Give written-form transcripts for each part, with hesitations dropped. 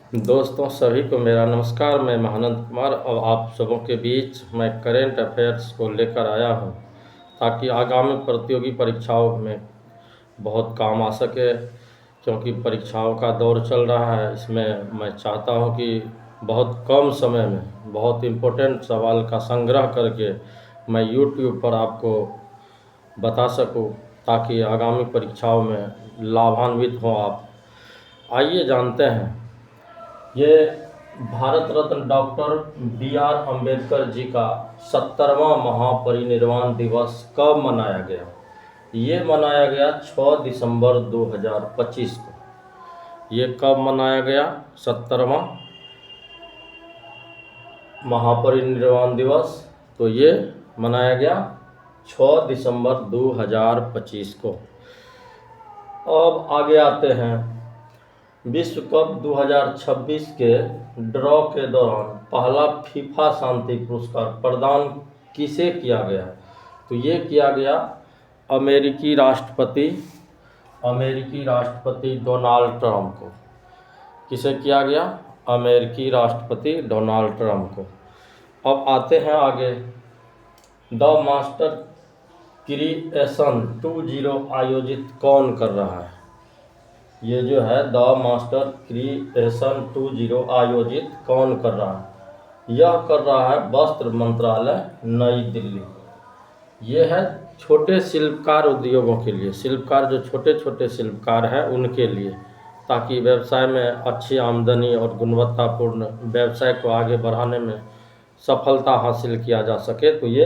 दोस्तों सभी को मेरा नमस्कार। मैं महानंद कुमार और आप सबों के बीच मैं करेंट अफेयर्स को लेकर आया हूं ताकि आगामी प्रतियोगी परीक्षाओं में बहुत काम आ सके। क्योंकि परीक्षाओं का दौर चल रहा है, इसमें मैं चाहता हूं कि बहुत कम समय में बहुत इम्पोर्टेंट सवाल का संग्रह करके मैं YouTube पर आपको बता सकूं ताकि आगामी परीक्षाओं में लाभान्वित हों आप। आइए जानते हैं, ये भारत रत्न डॉक्टर B.R. अम्बेडकर जी का 70वां महापरिनिर्वाण दिवस कब मनाया गया? ये मनाया गया 6 दिसंबर 2025 को। ये कब मनाया गया 70वां महापरिनिर्वाण दिवस? तो ये मनाया गया 6 दिसंबर 2025 को। अब आगे आते हैं, विश्व कप 2026 के ड्रॉ के दौरान पहला फीफा शांति पुरस्कार प्रदान किसे किया गया? तो ये किया गया अमेरिकी राष्ट्रपति डोनाल्ड ट्रंप को। किसे किया गया? अमेरिकी राष्ट्रपति डोनाल्ड ट्रंप को। अब आते हैं आगे, द मास्टर क्रिएशन 20 आयोजित कौन कर रहा है? ये जो है द मास्टर क्रिएशन 20 आयोजित कौन कर रहा है? यह कर रहा है वस्त्र मंत्रालय, नई दिल्ली। ये है छोटे शिल्पकार उद्योगों के लिए, शिल्पकार जो छोटे छोटे शिल्पकार हैं उनके लिए, ताकि व्यवसाय में अच्छी आमदनी और गुणवत्तापूर्ण व्यवसाय को आगे बढ़ाने में सफलता हासिल किया जा सके। तो ये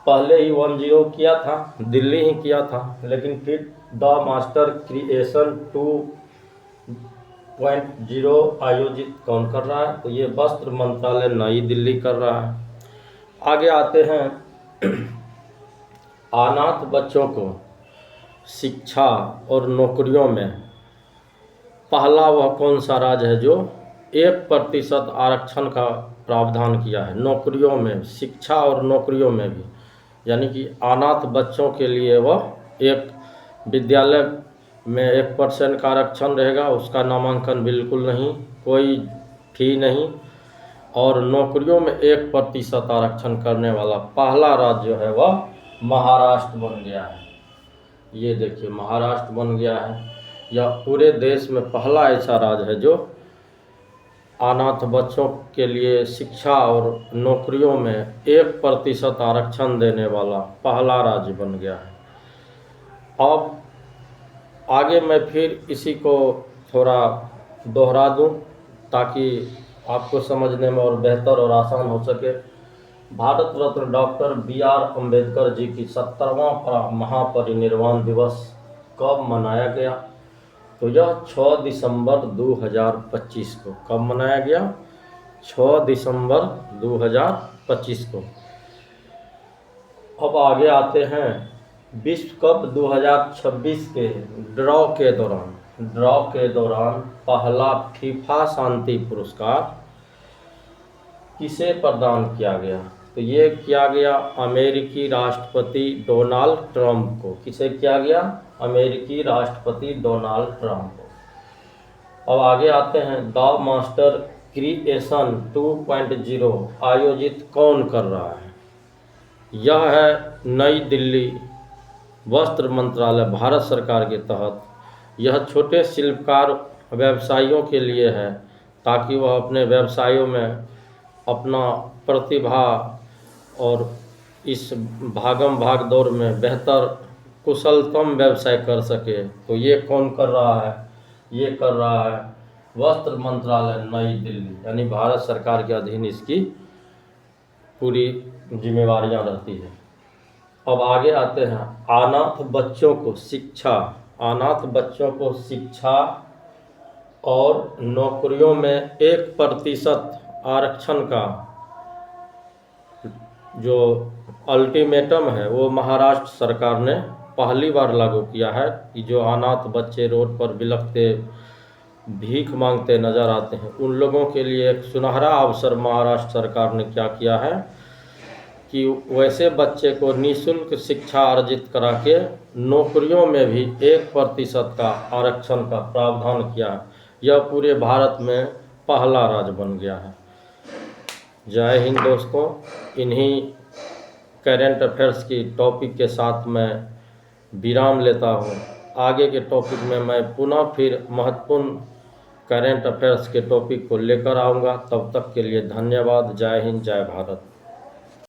पहले ही 10 किया था, दिल्ली ही किया था, लेकिन फिर द मास्टर क्रिएशन 2.0 आयोजित कौन कर रहा है? तो ये वस्त्र मंत्रालय, नई दिल्ली कर रहा है। आगे आते हैं, अनाथ बच्चों को शिक्षा और नौकरियों में पहला वह कौन सा राज्य है जो 1% आरक्षण का प्रावधान किया है? नौकरियों में, शिक्षा और नौकरियों में भी, यानी कि अनाथ बच्चों के लिए वह एक विद्यालय में 1% का आरक्षण रहेगा, उसका नामांकन बिल्कुल नहीं, कोई फी नहीं, और नौकरियों में 1% आरक्षण करने वाला पहला राज्य जो है वह महाराष्ट्र बन गया है। ये देखिए, महाराष्ट्र बन गया है। यह पूरे देश में पहला ऐसा राज्य है जो अनाथ बच्चों के लिए शिक्षा और नौकरियों में 1% आरक्षण देने वाला पहला राज्य बन गया है। अब आगे मैं फिर इसी को थोड़ा दोहरा दूं ताकि आपको समझने में और बेहतर और आसान हो सके। Bharat Ratna doctor B.R. अम्बेडकर जी की 70वां महापरिनिर्वाण दिवस कब मनाया गया? तो यह 6 दिसंबर 2025 को। कब मनाया गया? 6 दिसंबर 2025 को। अब आगे आते हैं, विश्व कप 2026 के ड्रॉ के दौरान पहला फीफा शांति पुरस्कार किसे प्रदान किया गया? तो ये किया गया अमेरिकी राष्ट्रपति डोनाल्ड ट्रंप को। किसे किया गया? अमेरिकी राष्ट्रपति डोनाल्ड ट्रंप को। अब आगे आते हैं, द मास्टर क्रिएशन 2.0 आयोजित कौन कर रहा है? यह है नई दिल्ली वस्त्र मंत्रालय, भारत सरकार के तहत। यह छोटे शिल्पकार व्यवसायियों के लिए है, ताकि वह अपने व्यवसायों में अपना प्रतिभा और इस भागम भाग दौड़ में बेहतर कुशलतम व्यवसाय कर सके। तो ये कौन कर रहा है? ये कर रहा है वस्त्र मंत्रालय, नई दिल्ली, यानी भारत सरकार के अधीन इसकी पूरी जिम्मेवारियां रहती है। अब आगे आते हैं, अनाथ बच्चों को शिक्षा और नौकरियों में 1% आरक्षण का जो अल्टीमेटम है वो महाराष्ट्र सरकार ने पहली बार लागू किया है कि जो अनाथ बच्चे रोड पर बिलखते भीख मांगते नजर आते हैं, उन लोगों के लिए एक सुनहरा अवसर महाराष्ट्र सरकार ने क्या किया है कि वैसे बच्चे को निःशुल्क शिक्षा अर्जित करा के नौकरियों में भी 1% का आरक्षण का प्रावधान किया। यह पूरे भारत में पहला राज्य बन गया है। जय हिंद दोस्तों। इन्हीं करेंट अफेयर्स की टॉपिक के साथ मैं विराम लेता हूँ। आगे के टॉपिक में मैं पुनः फिर महत्वपूर्ण करेंट अफेयर्स के टॉपिक को लेकर आऊँगा। तब तक के लिए धन्यवाद। जय हिंद, जय भारत।